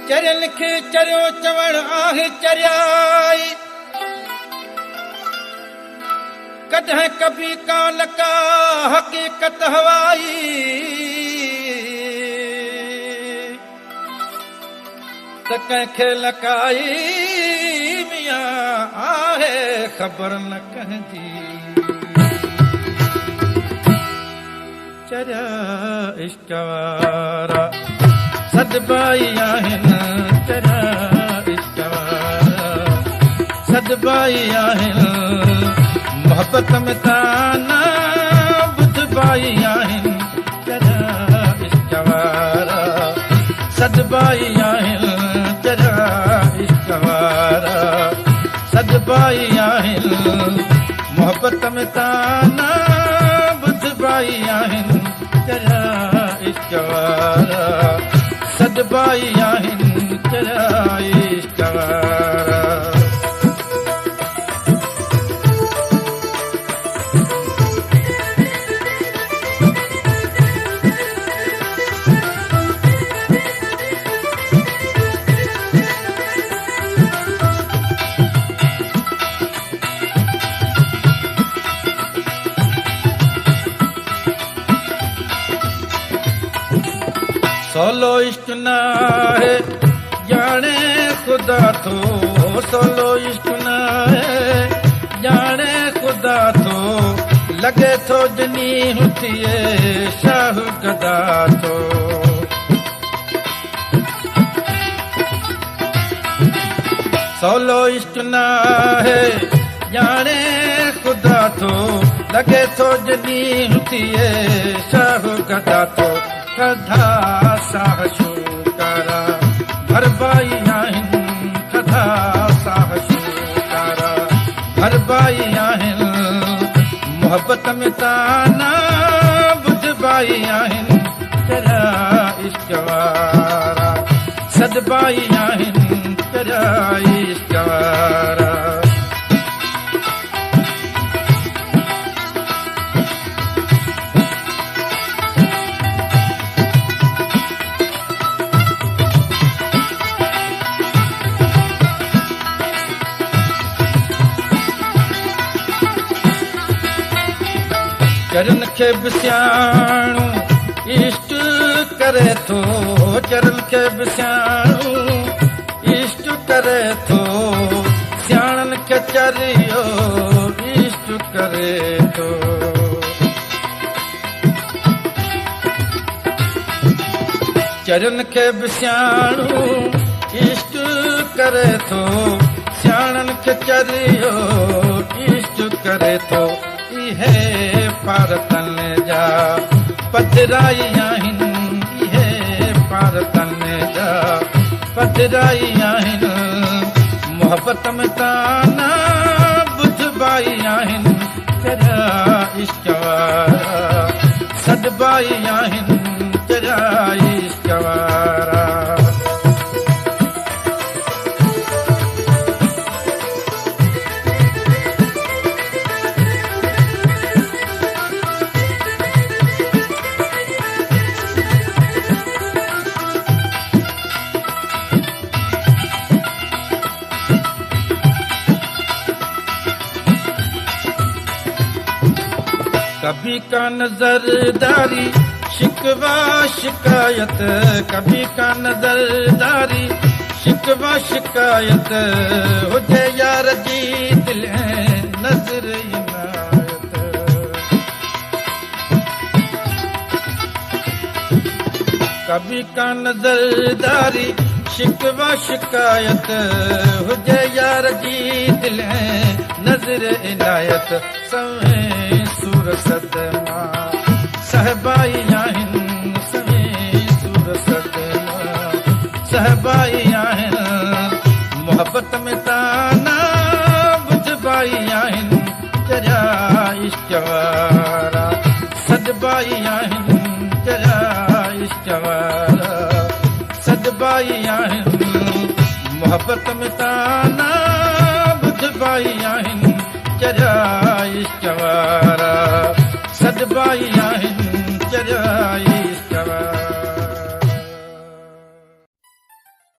चरियल खे चरियो चवण आहे चरियाई कॾहिं कभी काल का हक़ीक़त हवाई त कंहिंखे लकाई मियां आहे ख़बर न कंहिंजी चरिया इश्क वारा सदबाई आहिनि चरिया इश्क वारा सदबाई आहिनि मोहब्बत में ताना बुधबाई आहिनि चरिया इश्क वारा सदबाई आहिनि चरिया इश्क वारा सदबाई आहिनि मोहब्बत में ताना बुधबाई आहिनि चरिया इश्क वारा सदबाई आहिनि चरिया इश्क वारा सोलो इश्क न है जाने खुदा थो सोलो इश्क न है जाने खुदा थो लगे थो जनी हुथिए शाह गदा थो सोलो इश्क न है जाने खुदा थो लगे थो जनी हुथिए शाह गदा थो कधा साह शुकारा भरबाई आहिनि कधा साह शुकारा भरबाई आहिनि मोहब्बत में ताना बुधबाई आहिनि चरिया इश्क वारा सदबाई आहिनि चरिया इश्क वारा चरन खे बि सियाणू इश्क करे थो चरन खे बि सियाणू इश्क करे थो सियाणन खे चरियो इश्क करे थो चरन खे बि सियाणू इश्क करे थो सियाणन खे चरियो इश्क करे थो इहे पारतन जा पधराई आहिनि इहे पारतन जा पधराई आहिनि मोहब्बत में ताना बुधबाई आहिनि चरिया इश्क वारा सदबाई आहिनि चरिया इश्क वारा कभी का नजरदारी शिकवा शिकायत कभी का नजरदारी शिकवा शिकायत हुजे यार जी दिल नजर इनायत कभी का नजरदारी शिकवा शिकायत हुजे यार जी दिल नजर इनायत सवे सूर सदमा सहबाई आहिनि सवे सूर सदमा सहबाई आहिनि मोहब्बत में ताना बुधबाई आहिनि चरिया इश्क वारा सदबाई आहिनि चरिया इश्क वारा सदबाई आहिनि मोहब्बत में ताना बुधबाई आहिनि चरिया इश्क वारा सदबाई रुसवाई आहिनि चरियाई